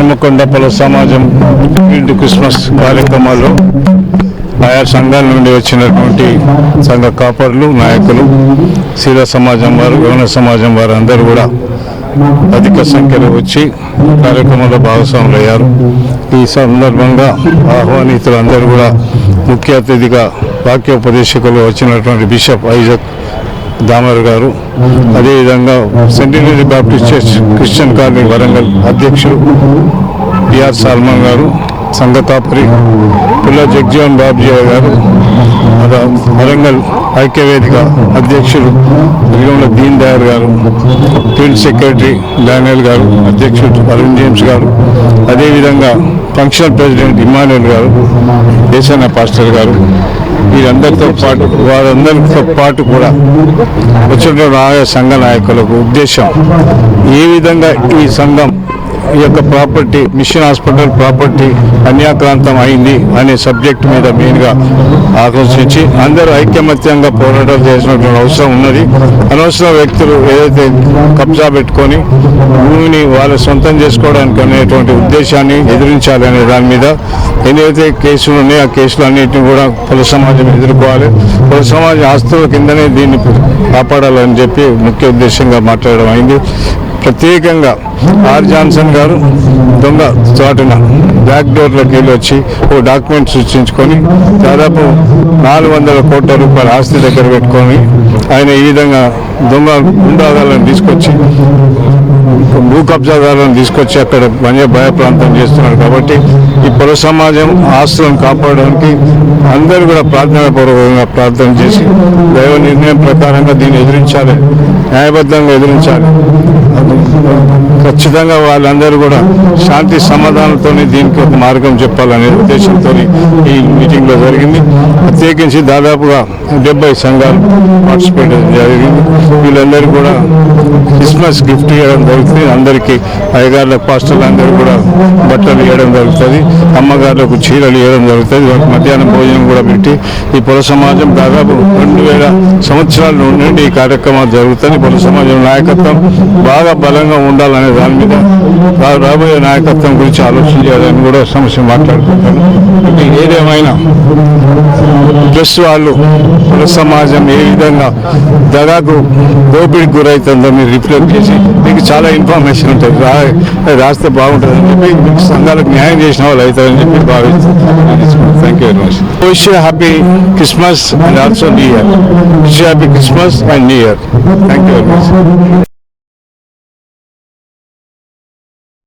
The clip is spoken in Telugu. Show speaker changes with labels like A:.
A: హనుమకొండ పలు సమాజం క్రిస్మస్ కార్యక్రమాల్లో ఆయా సంఘాల నుండి వచ్చినటువంటి సంఘ కాపరులు, నాయకులు, శీల సమాజం వారు, యువన సమాజం వారు అందరూ కూడా అధిక సంఖ్యలో వచ్చి కార్యక్రమంలో భాగస్వాములయ్యారు. ఈ సందర్భంగా ఆహ్వానితులందరూ కూడా ముఖ్య అతిథిగా వాక్యోపదేశకులు వచ్చినటువంటి బిషప్ ఐజక్ దామర్ గారు, అదేవిధంగా centenary Baptist church Christian colony Warangal అధ్యక్షుడు బిఆర్ సాల్మన్ గారు, సంఘ కాపరి పుల్ల జగ్జీవన్ బాబ్జీ గారు, వరంగల్ ఐక్యవేదిక అధ్యక్షుడు రిగంల దీన్ దయాల్ గారు, ఫీల్డ్ సెక్రటరీ డానియల్ గారు, అధ్యక్షుడు అరుణ్ జేమ్స్ గారు, అదేవిధంగా ఫంక్షనల్ ప్రెసిడెంట్ ఇమానుయల్ గారు, దేశాన పాస్టర్ గారు, వారందరితో పాటు కూడా వచ్చిన ఆయా సంఘ నాయకులకు ఉద్దేశం ఏ విధంగా ఈ సంఘం ఈ యొక్క ప్రాపర్టీ మిషన్ హాస్పిటల్ ప్రాపర్టీ అన్యాక్రాంతం అయింది అనే సబ్జెక్ట్ మీద మెయిన్గా ఆకర్షించి అందరూ ఐకమత్యంగా పోరాటాలు చేసినటువంటి అవసరం ఉన్నది. అనవసర వ్యక్తులు ఏదైతే కబ్జా పెట్టుకొని భూమిని వాళ్ళ సొంతం చేసుకోవడానికి అనేటువంటి ఉద్దేశాన్ని ఎదిరించాలి అనే దాని మీద ఏదైతే కేసులు ఉన్నాయో ఆ కేసులన్నింటినీ కూడా పలు సమాజం ఎదుర్కోవాలి. పలు సమాజ ఆస్తుల కిందనే దీన్ని కాపాడాలని చెప్పి ముఖ్య ఉద్దేశంగా మాట్లాడడం అయింది. ప్రత్యేకంగా ఆర్ జాన్సన్ గారు దొంగ చాటున బ్యాక్ డోర్లోకి వెళ్ళి వచ్చి ఓ డాక్యుమెంట్ సృష్టించుకొని దాదాపు 400 కోట్ల రూపాయల ఆస్తి దగ్గర పెట్టుకొని ఆయన ఈ విధంగా దొంగ గుండాగాలను తీసుకొచ్చి భూ కబ్జాదారులను తీసుకొచ్చి అక్కడ భయప్రాంతం చేస్తున్నారు. కాబట్టి ఈ పౌర సమాజం ఆస్తులను కాపాడడానికి అందరూ కూడా ప్రార్థనాపూర్వకంగా ప్రార్థన చేసి దైవ నిర్ణయం ప్రకారంగా దీన్ని ఎదిరించాలి, న్యాయబద్ధంగా ఎదిరించాలి. ఖచ్చితంగా వాళ్ళందరూ కూడా శాంతి సమాధానంతో దీనికి ఒక మార్గం చెప్పాలనే ఉద్దేశంతో ఈ మీటింగ్లో జరిగింది. ప్రత్యేకించి దాదాపుగా 70 సంఘాలు పార్టిసిపేట్ జరిగింది. వీళ్ళందరూ కూడా క్రిస్మస్ గిఫ్ట్ ఇవ్వడం జరుగుతుంది. అందరికీ అయ్యగారులకు, పాస్టర్లు అందరూ కూడా బట్టలు ఇవ్వడం జరుగుతుంది, అమ్మగారులకు చీరలు ఇవ్వడం జరుగుతుంది. వాళ్ళకి మధ్యాహ్నం భోజనం కూడా పెట్టి ఈ పుర సమాజం దాదాపు 2000 సంవత్సరాల నుండి ఈ కార్యక్రమాలు జరుగుతుంది. పుర సమాజం నాయకత్వం బాగా బలంగా ఉండాలనే దాని మీద రాబోయే నాయకత్వం గురించి ఆలోచన చేయాలని కూడా సమస్య మాట్లాడుకుంటాను. ఏదేమైనా ప్లస్ వాళ్ళు పుర సమాజం ఏ విధంగా దగాకు దోపిడికి గురవుతుందో మీరు రిఫ్లెక్ట్ చేసి మీకు చాలా ఇన్ఫర్మేషన్ ఉంటుంది, రాస్తే బాగుంటుందని చెప్పి మీకు సంఘాలకు న్యాయం చేసిన వాళ్ళు అవుతారని చెప్పి భావిస్తున్నాను. Thank you very much. Wish you happy Christmas and also new year. Wish you happy Christmas and new year. Thank you very much.